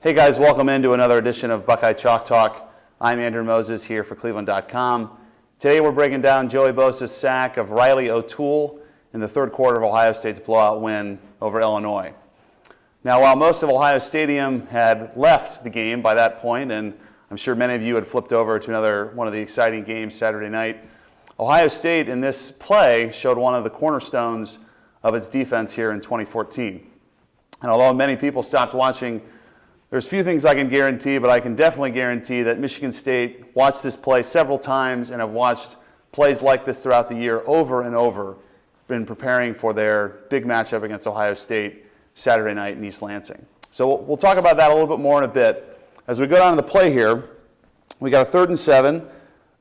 Hey guys, welcome into another edition of Buckeye Chalk Talk. I'm Andrew Moses here for cleveland.com. Today we're breaking down Joey Bosa's sack of Reilly Toole in the third quarter of Ohio State's blowout win over Illinois. Now, while most of Ohio Stadium had left the game by that point, and I'm sure many of you had flipped over to another one of the exciting games Saturday night, Ohio State in this play showed one of the cornerstones of its defense here in 2014. And although many people stopped watching, there's few things I can guarantee, but I can definitely guarantee that Michigan State watched this play several times and have watched plays like this throughout the year over and over, been preparing for their big matchup against Ohio State Saturday night in East Lansing. So we'll talk about that a little bit more in a bit. As we go down to the play here, we got a 3rd and 7.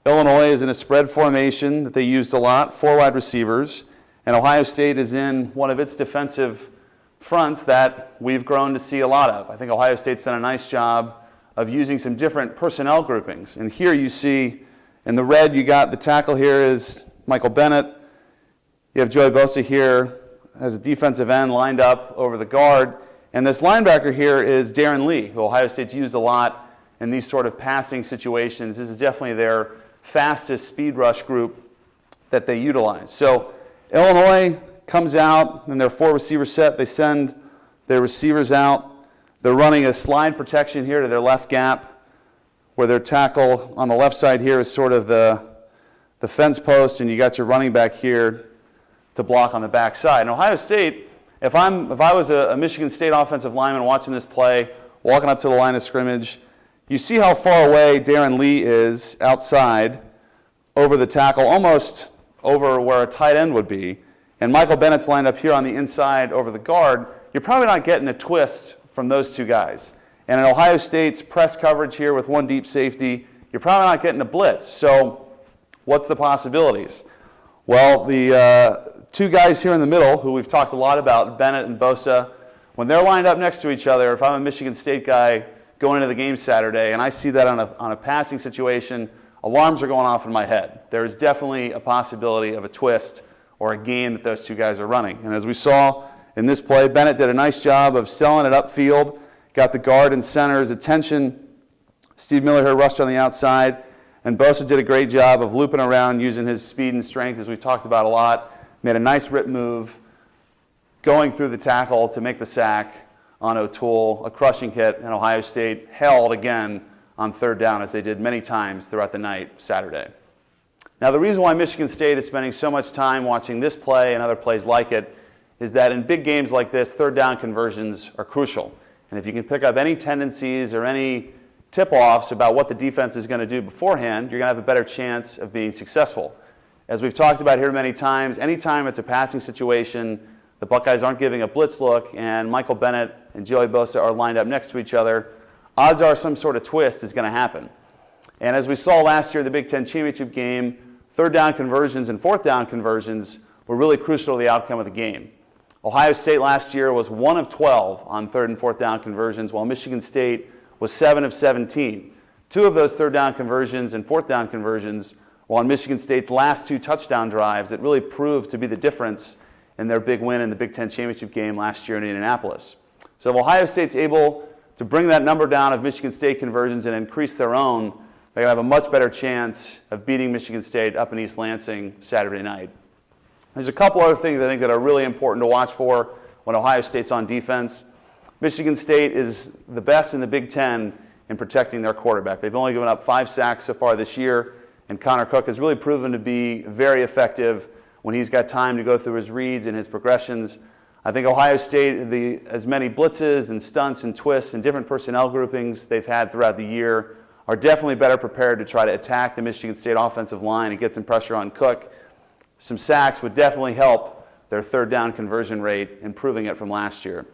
Illinois is in a spread formation that they used a lot, 4 wide receivers, and Ohio State is in one of its defensive fronts that we've grown to see a lot of. I think Ohio State's done a nice job of using some different personnel groupings. And here you see, in the red, you got the tackle here is Michael Bennett. You have Joey Bosa here as a defensive end lined up over the guard. And this linebacker here is Darren Lee, who Ohio State's used a lot in these sort of passing situations. This is definitely their fastest speed rush group that they utilize. So Illinois comes out in their 4 receiver set. They send their receivers out. They're running a slide protection here to their left gap, where their tackle on the left side here is sort of the fence post, and you got your running back here to block on the back side. And Ohio State, if I was a Michigan State offensive lineman watching this play, walking up to the line of scrimmage, you see how far away Darren Lee is outside over the tackle, almost over where a tight end would be. And Michael Bennett's lined up here on the inside over the guard. You're probably not getting a twist from those two guys. And in Ohio State's press coverage here with 1 deep safety, you're probably not getting a blitz. So what's the possibilities? Well, the 2 guys here in the middle, who we've talked a lot about, Bennett and Bosa, when they're lined up next to each other, if I'm a Michigan State guy going into the game Saturday and I see that on a passing situation, alarms are going off in my head. There's definitely a possibility of a twist or a game that those 2 guys are running. And as we saw in this play, Bennett did a nice job of selling it upfield, got the guard and center's attention. Steve Miller here rushed on the outside, and Bosa did a great job of looping around using his speed and strength, as we've talked about a lot. Made a nice rip move, going through the tackle to make the sack on O'Toole, a crushing hit, and Ohio State held again on 3rd down, as they did many times throughout the night Saturday. Now, the reason why Michigan State is spending so much time watching this play and other plays like it is that in big games like this, 3rd down conversions are crucial. And if you can pick up any tendencies or any tip-offs about what the defense is going to do beforehand, you're going to have a better chance of being successful. As we've talked about here many times, anytime it's a passing situation, the Buckeyes aren't giving a blitz look, and Michael Bennett and Joey Bosa are lined up next to each other, odds are some sort of twist is going to happen. And as we saw last year in the Big Ten Championship game, 3rd down conversions and 4th down conversions were really crucial to the outcome of the game. Ohio State last year was 1 of 12 on 3rd and 4th down conversions, while Michigan State was 7 of 17. 2 of those 3rd down conversions and 4th down conversions were on Michigan State's last 2 touchdown drives that really proved to be the difference in their big win in the Big Ten Championship game last year in Indianapolis. So if Ohio State's able to bring that number down of Michigan State conversions and increase their own, they're going to have a much better chance of beating Michigan State up in East Lansing Saturday night. There's a couple other things I think that are really important to watch for when Ohio State's on defense. Michigan State is the best in the Big Ten in protecting their quarterback. They've only given up 5 sacks so far this year, and Connor Cook has really proven to be very effective when he's got time to go through his reads and his progressions. I think Ohio State, as many blitzes and stunts and twists and different personnel groupings they've had throughout the year, are definitely better prepared to try to attack the Michigan State offensive line and get some pressure on Cook. Some sacks would definitely help their 3rd down conversion rate, improving it from last year.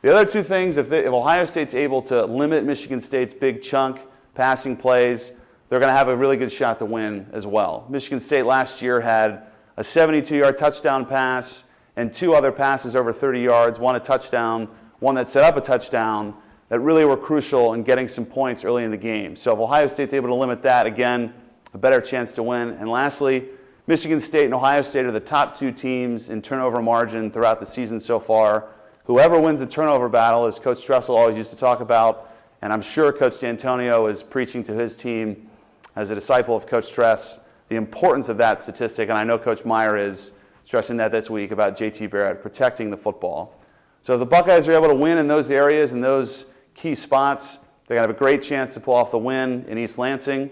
The other 2 things, if Ohio State's able to limit Michigan State's big chunk passing plays, they're going to have a really good shot to win as well. Michigan State last year had a 72-yard touchdown pass and 2 other passes over 30 yards, 1 a touchdown, 1 that set up a touchdown, that really were crucial in getting some points early in the game. So if Ohio State's able to limit that, again, a better chance to win. And lastly, Michigan State and Ohio State are the top 2 teams in turnover margin throughout the season so far. Whoever wins the turnover battle, as Coach Tressel always used to talk about, And I'm sure Coach D'Antonio is preaching to his team as a disciple of Coach Stress the importance of that statistic. And I know Coach Meyer is stressing that this week about JT Barrett protecting the football. So if the Buckeyes are able to win in those areas, in those key spots, they're going to have a great chance to pull off the win in East Lansing.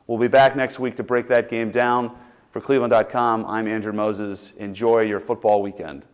We'll be back next week to break that game down. For cleveland.com, I'm Andrew Moses. Enjoy your football weekend.